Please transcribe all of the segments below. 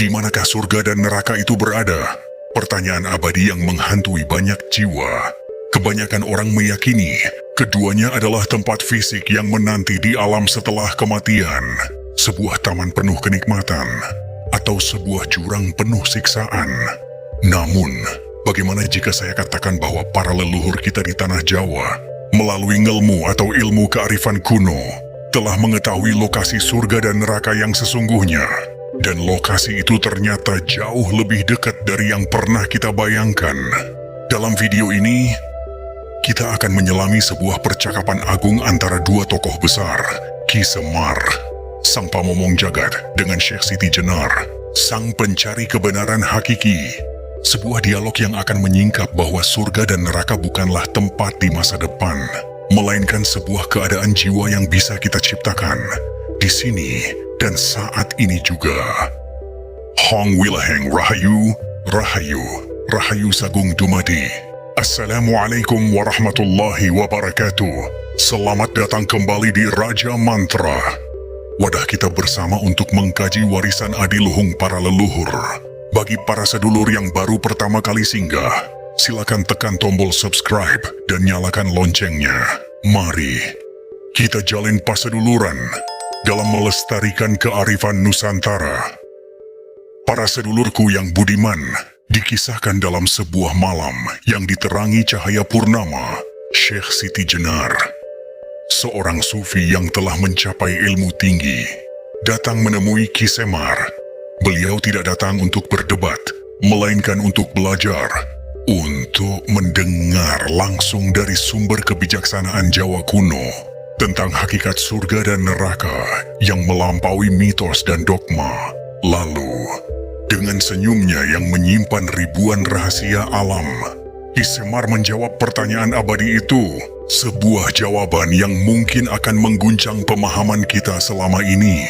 Di manakah surga dan neraka itu berada? Pertanyaan abadi yang menghantui banyak jiwa. Kebanyakan orang meyakini keduanya adalah tempat fisik yang menanti di alam setelah kematian, sebuah taman penuh kenikmatan, atau sebuah jurang penuh siksaan. Namun, bagaimana jika saya katakan bahwa para leluhur kita di tanah Jawa, melalui ngelmu atau ilmu kearifan kuno, telah mengetahui lokasi surga dan neraka yang sesungguhnya, dan lokasi itu ternyata jauh lebih dekat dari yang pernah kita bayangkan. Dalam video ini, kita akan menyelami sebuah percakapan agung antara dua tokoh besar, Ki Semar, sang pamomong jagat, dengan Syekh Siti Jenar, sang pencari kebenaran hakiki. Sebuah dialog yang akan menyingkap bahwa surga dan neraka bukanlah tempat di masa depan, melainkan sebuah keadaan jiwa yang bisa kita ciptakan di sini dan saat ini juga. Hong Wilaheng Rahayu, Rahayu, Rahayu Sagung Dumadi. Assalamualaikum warahmatullahi wabarakatuh. Selamat datang kembali di Raja Mantra. Wadah kita bersama untuk mengkaji warisan adiluhung para leluhur. Bagi para sedulur yang baru pertama kali singgah, silakan tekan tombol subscribe dan nyalakan loncengnya. Mari kita jalin paseduluran dalam melestarikan kearifan Nusantara. Para sedulurku yang budiman, dikisahkan dalam sebuah malam yang diterangi cahaya purnama, Syekh Siti Jenar, seorang sufi yang telah mencapai ilmu tinggi, datang menemui Ki Semar. Beliau tidak datang untuk berdebat, melainkan untuk belajar, untuk mendengar langsung dari sumber kebijaksanaan Jawa kuno tentang hakikat surga dan neraka yang melampaui mitos dan dogma. Lalu, dengan senyumnya yang menyimpan ribuan rahasia alam, Ki Semar menjawab pertanyaan abadi itu, sebuah jawaban yang mungkin akan mengguncang pemahaman kita selama ini.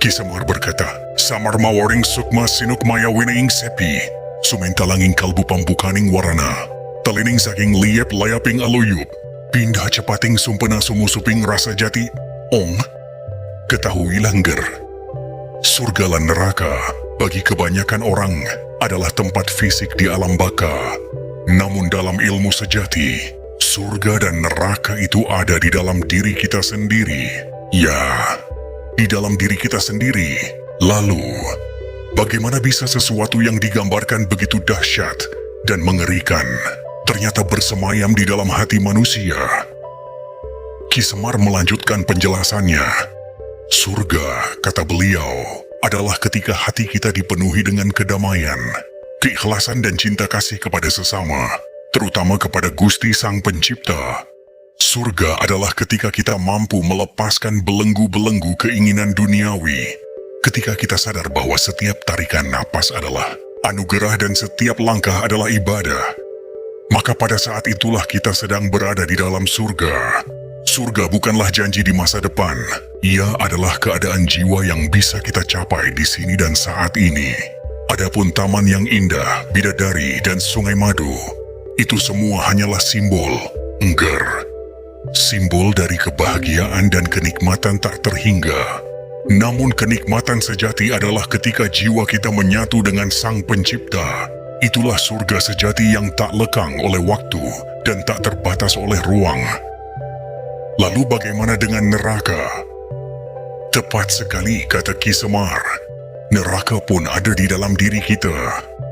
Ki Semar berkata, "Samar mawaring sukma sinuk maya wining sepi, sumentalanging kalbu pambukaning warana, talining saking liep layaping aluyup, pindah cepating sumpena sumusuping rasa jati, ong, ketahuilah ngger. Surga dan neraka bagi kebanyakan orang adalah tempat fisik di alam baka. Namun dalam ilmu sejati, surga dan neraka itu ada di dalam diri kita sendiri. Ya, di dalam diri kita sendiri. Lalu, bagaimana bisa sesuatu yang digambarkan begitu dahsyat dan mengerikan ternyata bersemayam di dalam hati manusia?" Ki Semar melanjutkan penjelasannya. "Surga," kata beliau, "adalah ketika hati kita dipenuhi dengan kedamaian, keikhlasan dan cinta kasih kepada sesama, terutama kepada Gusti Sang Pencipta. Surga adalah ketika kita mampu melepaskan belenggu-belenggu keinginan duniawi, ketika kita sadar bahwa setiap tarikan napas adalah anugerah dan setiap langkah adalah ibadah. Maka pada saat itulah kita sedang berada di dalam surga. Surga bukanlah janji di masa depan, ia adalah keadaan jiwa yang bisa kita capai di sini dan saat ini. Adapun taman yang indah, bidadari, dan sungai madu, itu semua hanyalah simbol, engger. Simbol dari kebahagiaan dan kenikmatan tak terhingga. Namun kenikmatan sejati adalah ketika jiwa kita menyatu dengan Sang Pencipta. Itulah surga sejati yang tak lekang oleh waktu dan tak terbatas oleh ruang. Lalu bagaimana dengan neraka?" "Tepat sekali," kata Ki Semar. "Neraka pun ada di dalam diri kita.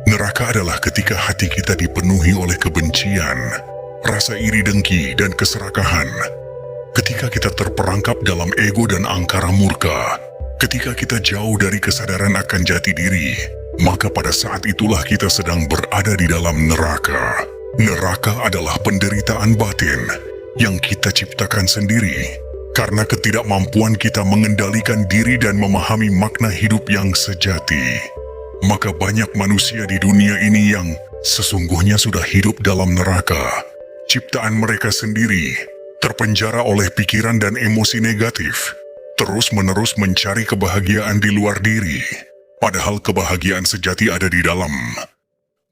Neraka adalah ketika hati kita dipenuhi oleh kebencian, rasa iri dengki, dan keserakahan. Ketika kita terperangkap dalam ego dan angkara murka, ketika kita jauh dari kesadaran akan jati diri, maka pada saat itulah kita sedang berada di dalam neraka. Neraka adalah penderitaan batin yang kita ciptakan sendiri karena ketidakmampuan kita mengendalikan diri dan memahami makna hidup yang sejati. Maka banyak manusia di dunia ini yang sesungguhnya sudah hidup dalam neraka, ciptaan mereka sendiri, terpenjara oleh pikiran dan emosi negatif, terus-menerus mencari kebahagiaan di luar diri, padahal kebahagiaan sejati ada di dalam."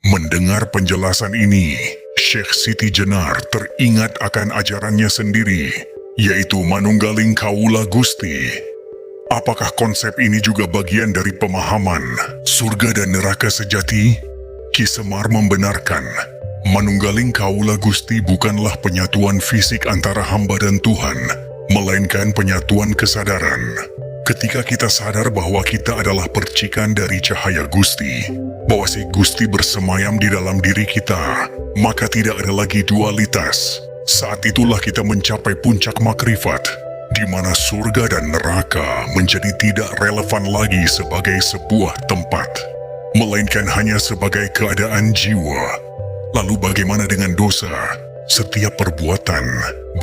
Mendengar penjelasan ini, Syekh Siti Jenar teringat akan ajarannya sendiri, yaitu Manunggaling Kaula Gusti. Apakah konsep ini juga bagian dari pemahaman surga dan neraka sejati? Ki Semar membenarkan, manunggaling kaula Gusti bukanlah penyatuan fisik antara hamba dan Tuhan, melainkan penyatuan kesadaran. Ketika kita sadar bahwa kita adalah percikan dari cahaya Gusti, bahwa si Gusti bersemayam di dalam diri kita, maka tidak ada lagi dualitas. Saat itulah kita mencapai puncak makrifat, di mana surga dan neraka menjadi tidak relevan lagi sebagai sebuah tempat, melainkan hanya sebagai keadaan jiwa. Lalu bagaimana dengan dosa? Setiap perbuatan,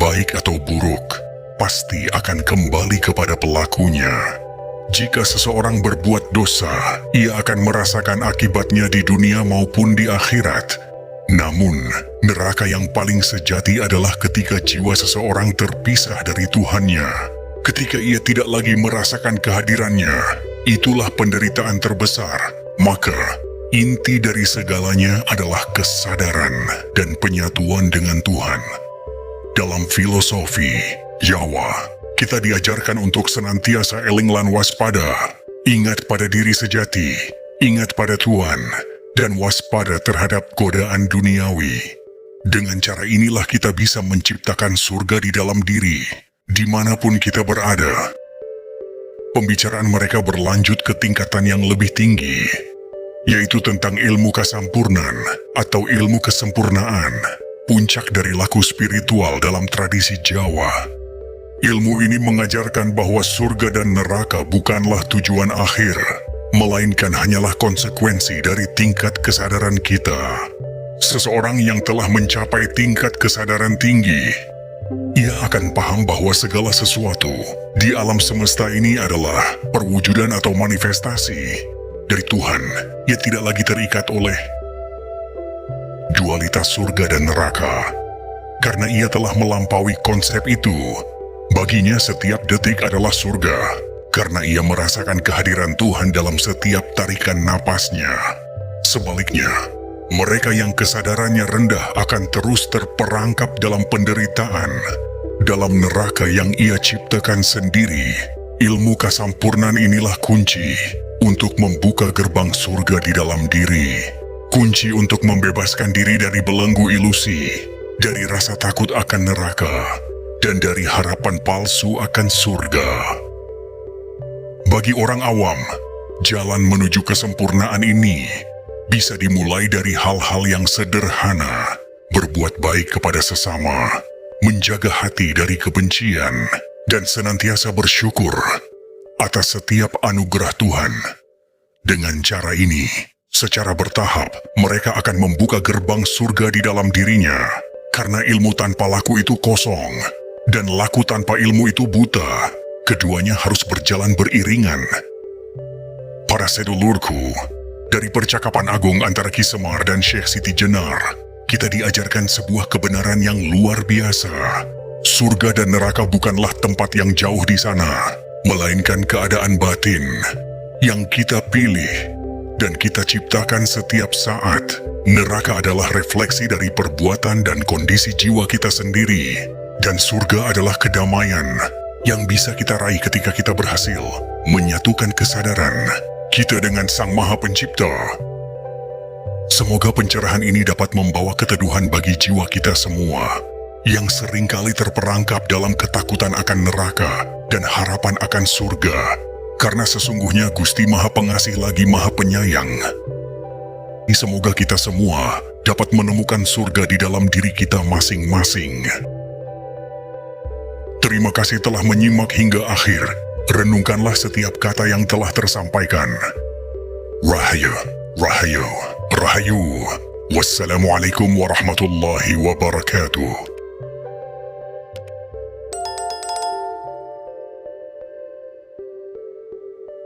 baik atau buruk, pasti akan kembali kepada pelakunya. Jika seseorang berbuat dosa, ia akan merasakan akibatnya di dunia maupun di akhirat. Namun, neraka yang paling sejati adalah ketika jiwa seseorang terpisah dari Tuhannya. Ketika ia tidak lagi merasakan kehadirannya, itulah penderitaan terbesar. Maka, inti dari segalanya adalah kesadaran dan penyatuan dengan Tuhan. Dalam filosofi Jawa, kita diajarkan untuk senantiasa eling lan waspada, ingat pada diri sejati, ingat pada Tuhan, dan waspada terhadap godaan duniawi. Dengan cara inilah kita bisa menciptakan surga di dalam diri, dimanapun kita berada. Pembicaraan mereka berlanjut ke tingkatan yang lebih tinggi, yaitu tentang ilmu kasampurnan atau ilmu kesempurnaan, puncak dari laku spiritual dalam tradisi Jawa. Ilmu ini mengajarkan bahwa surga dan neraka bukanlah tujuan akhir, melainkan hanyalah konsekuensi dari tingkat kesadaran kita. Seseorang yang telah mencapai tingkat kesadaran tinggi, ia akan paham bahwa segala sesuatu di alam semesta ini adalah perwujudan atau manifestasi dari Tuhan. Ia tidak lagi terikat oleh dualitas surga dan neraka. Karena ia telah melampaui konsep itu, baginya setiap detik adalah surga. Karena ia merasakan kehadiran Tuhan dalam setiap tarikan napasnya. Sebaliknya, mereka yang kesadarannya rendah akan terus terperangkap dalam penderitaan, dalam neraka yang ia ciptakan sendiri. Ilmu kasampurnan inilah kunci untuk membuka gerbang surga di dalam diri. Kunci untuk membebaskan diri dari belenggu ilusi, dari rasa takut akan neraka, dan dari harapan palsu akan surga. Bagi orang awam, jalan menuju kesempurnaan ini bisa dimulai dari hal-hal yang sederhana, berbuat baik kepada sesama, menjaga hati dari kebencian, dan senantiasa bersyukur atas setiap anugerah Tuhan. Dengan cara ini, secara bertahap, mereka akan membuka gerbang surga di dalam dirinya, karena ilmu tanpa laku itu kosong, dan laku tanpa ilmu itu buta. Keduanya harus berjalan beriringan. Para sedulurku, dari percakapan agung antara Ki Semar dan Syekh Siti Jenar, kita diajarkan sebuah kebenaran yang luar biasa. Surga dan neraka bukanlah tempat yang jauh di sana, melainkan keadaan batin yang kita pilih dan kita ciptakan setiap saat. Neraka adalah refleksi dari perbuatan dan kondisi jiwa kita sendiri, dan surga adalah kedamaian yang bisa kita raih ketika kita berhasil menyatukan kesadaran kita dengan Sang Maha Pencipta. Semoga pencerahan ini dapat membawa keteduhan bagi jiwa kita semua yang seringkali terperangkap dalam ketakutan akan neraka dan harapan akan surga, karena sesungguhnya Gusti Maha Pengasih lagi Maha Penyayang. Semoga kita semua dapat menemukan surga di dalam diri kita masing-masing. Terima kasih telah menyimak hingga akhir. Renungkanlah setiap kata yang telah tersampaikan. Rahayu, Rahayu, Rahayu. Wassalamualaikum warahmatullahi wabarakatuh.